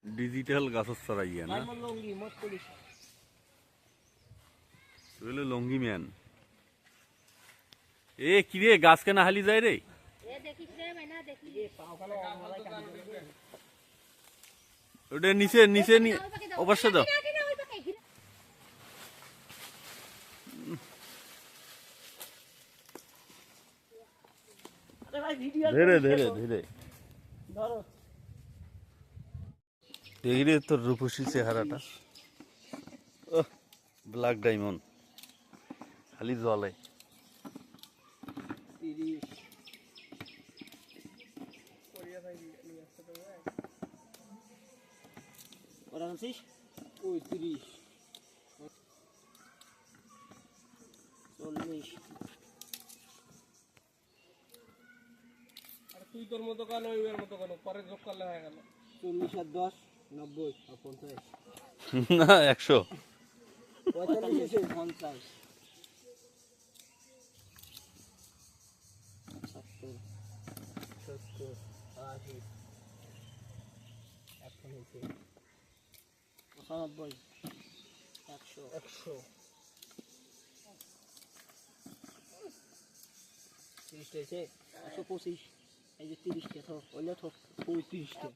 digital গাছর চড়াইয়া না লঙ্গি man a কিরে গাছ কেনা হালি যায় রে ওটা নিচে নিচে অবশ্য দাও ধীরে ধীরে ধীরে দেখি তোর রূপসী চেহারাটা ব্ল্যাক ডায়মন্ড খালি জলে তুই তোর মতো কেন ওই মতো কেন পরে যোগ করলে হয়ে গেল 40 আর 10 90 আর 50 না 100 45 50 70 70 80 95 100 30 125 এই যে 30 টা তো ওইটা তো 35 টা